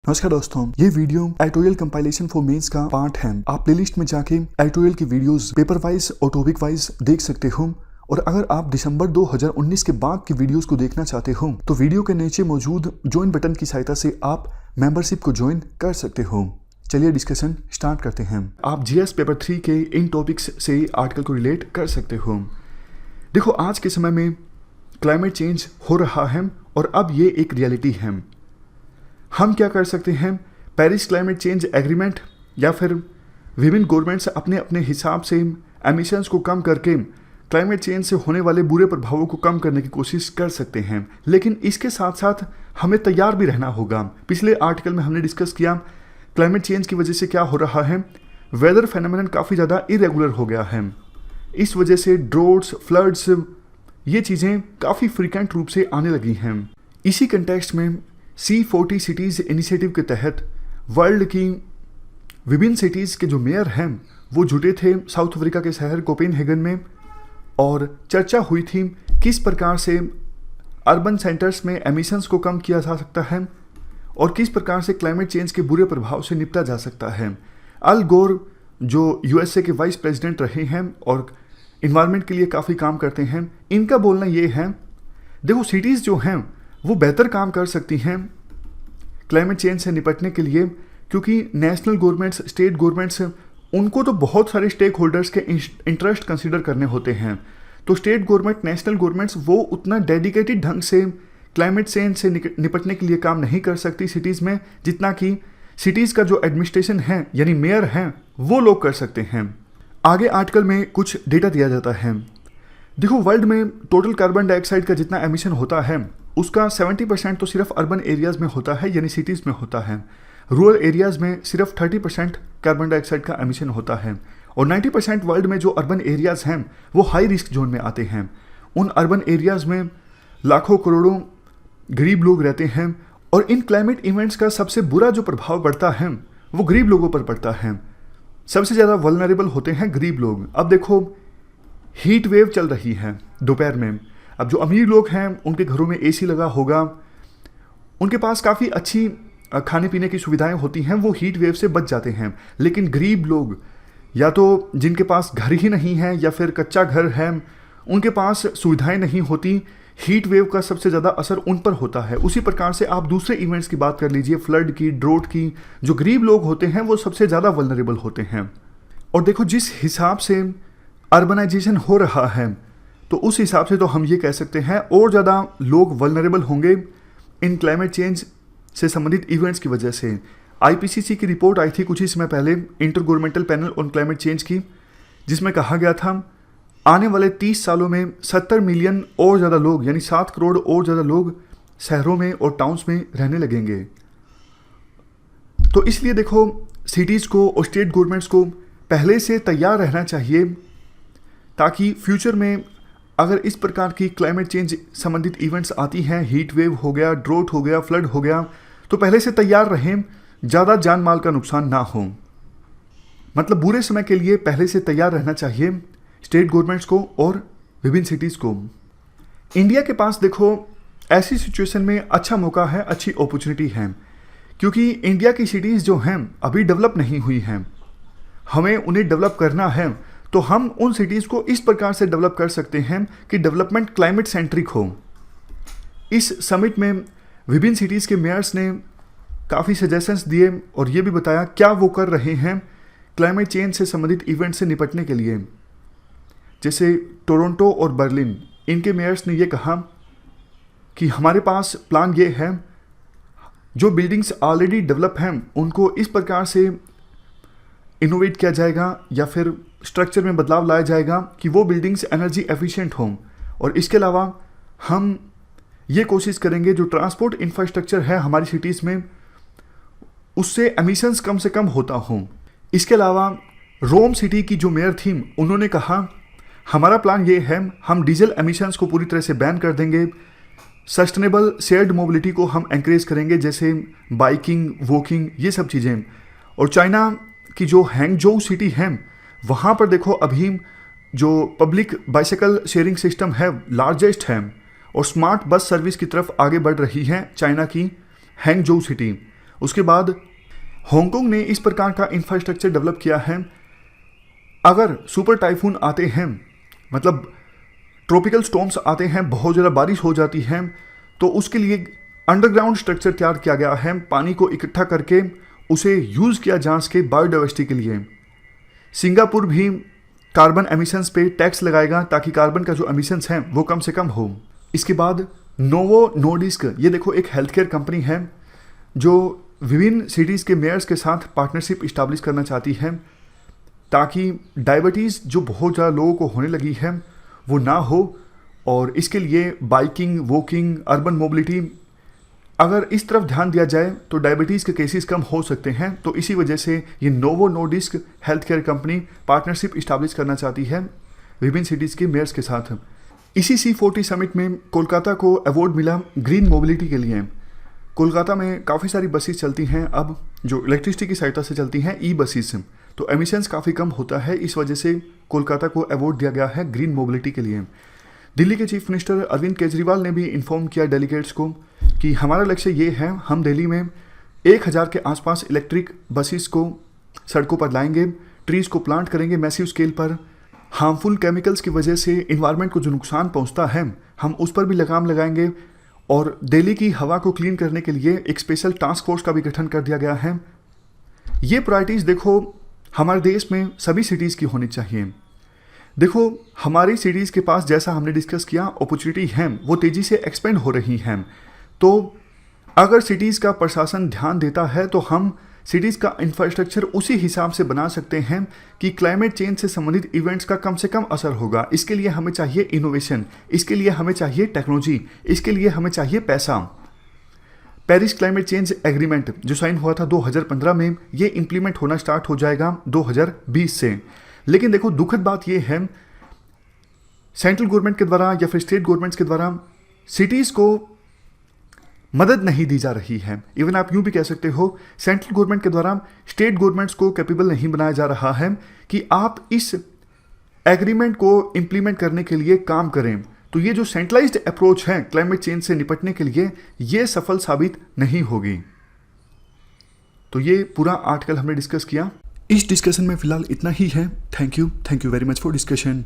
नमस्कार दोस्तों, ये video editorial compilation for mains का पार्ट है। आप प्लेलिस्ट में जाके एडिटोरियल की वीडियोस पेपर वाइज और टॉपिक वाइज देख सकते हो। और अगर आप दिसंबर 2019 के बाद की वीडियोस को देखना चाहते हो तो वीडियो के नीचे मौजूद ज्वाइन बटन की सहायता से आप मेंबरशिप को ज्वाइन कर सकते हो। चलिए डिस्कशन स्टार्ट करते हैं। आप जीएस पेपर 3 के इन टॉपिक्स से आर्टिकल को रिलेट कर सकते हो। देखो, आज के समय में क्लाइमेट चेंज हो रहा है और अब ये एक रियलिटी है। हम क्या कर सकते हैं? पेरिस क्लाइमेट चेंज एग्रीमेंट या फिर विभिन्न गवर्नमेंट्स अपने अपने हिसाब से एमिशंस को कम करके क्लाइमेट चेंज से होने वाले बुरे प्रभावों को कम करने की कोशिश कर सकते हैं, लेकिन इसके साथ साथ हमें तैयार भी रहना होगा। पिछले आर्टिकल में हमने डिस्कस किया क्लाइमेट चेंज की वजह से क्या हो रहा है। वेदर फेनोमेनन काफ़ी ज़्यादा इरेगुलर हो गया है। इस वजह से ड्रोट्स, फ्लड्स, ये चीज़ें काफ़ी फ्रीक्वेंट रूप से आने लगी हैं। इसी कंटेक्स्ट में C40 सिटीज़ इनिशिएटिव के तहत वर्ल्ड की विभिन्न सिटीज़ के जो मेयर हैं वो जुटे थे साउथ अफ्रीका के शहर कोपेनहेगन में, और चर्चा हुई थी किस प्रकार से अर्बन सेंटर्स में एमिशंस को कम किया जा सकता है और किस प्रकार से क्लाइमेट चेंज के बुरे प्रभाव से निपटा जा सकता है। अल गोर जो USA के वाइस प्रेसिडेंट रहे हैं और इन्वायरमेंट के लिए काफ़ी काम करते हैं, इनका बोलना ये है, देखो सिटीज़ जो हैं वो बेहतर काम कर सकती हैं क्लाइमेट चेंज से निपटने के लिए, क्योंकि नेशनल गवर्नमेंट्स, स्टेट गवर्नमेंट्स, उनको तो बहुत सारे स्टेक होल्डर्स के इंटरेस्ट कंसीडर करने होते हैं। तो स्टेट गवर्नमेंट, नेशनल गवर्नमेंट्स वो उतना डेडिकेटेड ढंग से क्लाइमेट चेंज से निपटने के लिए काम नहीं कर सकती सिटीज़ में, जितना कि सिटीज़ का जो एडमिनिस्ट्रेशन है यानी मेयर हैं वो लोग कर सकते हैं। आगे आर्टिकल में कुछ डेटा दिया जाता है। देखो, वर्ल्ड में टोटल कार्बन डाइऑक्साइड का जितना एमिशन होता है उसका 70% तो सिर्फ अर्बन एरियाज़ में होता है यानी सिटीज़ में होता है। रूरल एरियाज़ में सिर्फ 30% कार्बन डाइऑक्साइड का एमिशन होता है, और 90% वर्ल्ड में जो अर्बन एरियाज़ हैं वो हाई रिस्क जोन में आते हैं। उन अर्बन एरियाज़ में लाखों करोड़ों गरीब लोग रहते हैं, और इन क्लाइमेट इवेंट्स का सबसे बुरा जो प्रभाव पड़ता है वो गरीब लोगों पर पड़ता है। सबसे ज़्यादा वल्नरेबल होते हैं गरीब लोग। अब देखो, हीट वेव चल रही है दोपहर में। अब जो अमीर लोग हैं उनके घरों में AC लगा होगा, उनके पास काफ़ी अच्छी खाने पीने की सुविधाएं होती हैं, वो हीट वेव से बच जाते हैं। लेकिन गरीब लोग, या तो जिनके पास घर ही नहीं है या फिर कच्चा घर है, उनके पास सुविधाएं नहीं होती, हीट वेव का सबसे ज़्यादा असर उन पर होता है। उसी प्रकार से आप दूसरे इवेंट्स की बात कर लीजिए, फ्लड की, ड्रोट की, जो गरीब लोग होते हैं वो सबसे ज़्यादा वल्नरेबल होते हैं। और देखो, जिस हिसाब से अर्बनाइजेशन हो रहा है तो उस हिसाब से तो हम ये कह सकते हैं और ज़्यादा लोग वल्नरेबल होंगे इन क्लाइमेट चेंज से संबंधित इवेंट्स की वजह से। IPCC की रिपोर्ट आई थी कुछ ही समय पहले, inter governmental panel on climate change की, जिसमें कहा गया था आने वाले 30 सालों में 70 मिलियन और ज़्यादा लोग यानी 7 करोड़ और ज़्यादा लोग शहरों में और टाउन्स में रहने लगेंगे। तो इसलिए देखो, सिटीज़ को और स्टेट गवर्नमेंट्स को पहले से तैयार रहना चाहिए, ताकि फ्यूचर में अगर इस प्रकार की क्लाइमेट चेंज संबंधित इवेंट्स आती हैं, हीट वेव हो गया, ड्रोट हो गया, फ्लड हो गया, तो पहले से तैयार रहें, ज़्यादा जान माल का नुकसान ना हो। मतलब बुरे समय के लिए पहले से तैयार रहना चाहिए स्टेट गवर्नमेंट्स को और विभिन्न सिटीज़ को। इंडिया के पास देखो ऐसी सिचुएशन में अच्छा मौका है, अच्छी अपॉर्चुनिटी है, क्योंकि इंडिया की सिटीज़ जो हैं अभी डेवलप नहीं हुई हैं। हमें उन्हें डेवलप करना है, तो हम उन सिटीज़ को इस प्रकार से डेवलप कर सकते हैं कि डेवलपमेंट क्लाइमेट सेंट्रिक हो। इस समिट में विभिन्न सिटीज़ के मेयर्स ने काफ़ी सजेशंस दिए और ये भी बताया क्या वो कर रहे हैं क्लाइमेट चेंज से संबंधित इवेंट से निपटने के लिए। जैसे टोरंटो और बर्लिन, इनके मेयर्स ने ये कहा कि हमारे पास प्लान ये है, जो बिल्डिंग्स ऑलरेडी डेवलप हैं उनको इस प्रकार से इनोवेट किया जाएगा या फिर स्ट्रक्चर में बदलाव लाया जाएगा कि वो बिल्डिंग्स एनर्जी एफिशिएंट हों। और इसके अलावा हम ये कोशिश करेंगे जो ट्रांसपोर्ट इंफ्रास्ट्रक्चर है हमारी सिटीज़ में उससे एमिशंस कम से कम होता हो। इसके अलावा रोम सिटी की जो मेयर थी उन्होंने कहा हमारा प्लान ये है, हम डीजल एमिशंस को पूरी तरह से बैन कर देंगे, सस्टेनेबल शेयर्ड मोबिलिटी को हम एनकरेज करेंगे, जैसे बाइकिंग, वॉकिंग, ये सब चीज़ें। और चाइना की जो हैंगजोउ सिटी है वहाँ पर देखो अभी जो पब्लिक बाइसाइकिल शेयरिंग सिस्टम है लार्जेस्ट है, और स्मार्ट बस सर्विस की तरफ आगे बढ़ रही है चाइना की हैंगजोउ सिटी। उसके बाद हांगकांग ने इस प्रकार का इंफ्रास्ट्रक्चर डेवलप किया है, अगर सुपर टाइफून आते हैं, मतलब ट्रॉपिकल स्टॉर्म्स आते हैं, बहुत ज़्यादा बारिश हो जाती है, तो उसके लिए अंडरग्राउंड स्ट्रक्चर तैयार किया गया है, पानी को इकट्ठा करके उसे यूज़ किया जा सके बायोडाइवर्सिटी के लिए। सिंगापुर भी कार्बन एमिशंस पे टैक्स लगाएगा ताकि कार्बन का जो एमिशंस हैं वो कम से कम हो। इसके बाद नोवो नोर्डिस्क, ये देखो एक हेल्थ केयर कंपनी है जो विभिन्न सिटीज़ के मेयर्स के साथ पार्टनरशिप इस्टेब्लिश करना चाहती है ताकि डायबिटीज़ जो बहुत ज़्यादा लोगों को होने लगी है वो ना हो, और इसके लिए बाइकिंग, वॉकिंग, अर्बन मोबिलिटी, अगर इस तरफ ध्यान दिया जाए तो डायबिटीज़ के केसेस कम हो सकते हैं। तो इसी वजह से ये Novo Nordisk health care company partnership establish करना चाहती है विभिन्न सिटीज़ के मेयर्स के साथ। इसी C40 समिट में कोलकाता को अवार्ड मिला ग्रीन मोबिलिटी के लिए। कोलकाता में काफ़ी सारी बसेस चलती हैं अब जो इलेक्ट्रिसिटी की सहायता से चलती हैं, ई बसेस, तो एमिशंस काफ़ी कम होता है, इस वजह से कोलकाता को अवार्ड दिया गया है ग्रीन मोबिलिटी के लिए। दिल्ली के चीफ मिनिस्टर अरविंद केजरीवाल ने भी इन्फॉर्म किया डेलीगेट्स को कि हमारा लक्ष्य ये है, हम दिल्ली में 1000 के आसपास इलेक्ट्रिक बसेस को सड़कों पर लाएंगे, ट्रीज़ को प्लांट करेंगे मैसिव स्केल पर। हार्मफुल केमिकल्स की वजह से इन्वायरमेंट को जो नुकसान पहुंचता है हम उस पर भी लगाम लगाएंगे, और दिल्ली की हवा को क्लीन करने के लिए एक स्पेशल टास्क फोर्स का भी गठन कर दिया गया है। ये प्रायोरिटीज़ देखो हमारे देश में सभी सिटीज़ की होनी चाहिए। देखो हमारी सिटीज़ के पास, जैसा हमने डिस्कस किया, अपॉर्चुनिटी है, वो तेज़ी से एक्सपेंड हो रही हैं। तो अगर सिटीज़ का प्रशासन ध्यान देता है तो हम सिटीज़ का इंफ्रास्ट्रक्चर उसी हिसाब से बना सकते हैं कि क्लाइमेट चेंज से संबंधित इवेंट्स का कम से कम असर होगा। इसके लिए हमें चाहिए इनोवेशन, इसके लिए हमें चाहिए टेक्नोलॉजी, इसके लिए हमें चाहिए पैसा। पेरिस क्लाइमेट चेंज एग्रीमेंट जो साइन हुआ था 2015 में, ये इम्प्लीमेंट होना स्टार्ट हो जाएगा 2020 से। लेकिन देखो दुखद बात ये है, सेंट्रल गवर्नमेंट के द्वारा या फिर स्टेट गवर्नमेंट्स के द्वारा सिटीज़ को मदद नहीं दी जा रही है। इवन आप यूँ भी कह सकते हो, सेंट्रल गवर्नमेंट के द्वारा स्टेट गवर्नमेंट्स को कैपेबल नहीं बनाया जा रहा है कि आप इस एग्रीमेंट को इम्प्लीमेंट करने के लिए काम करें। तो ये जो सेंट्रलाइज्ड अप्रोच है क्लाइमेट चेंज से निपटने के लिए, ये सफल साबित नहीं होगी। तो ये पूरा आर्टिकल हमने डिस्कस किया। इस डिस्कशन में फिलहाल इतना ही है। Thank you very much for discussion.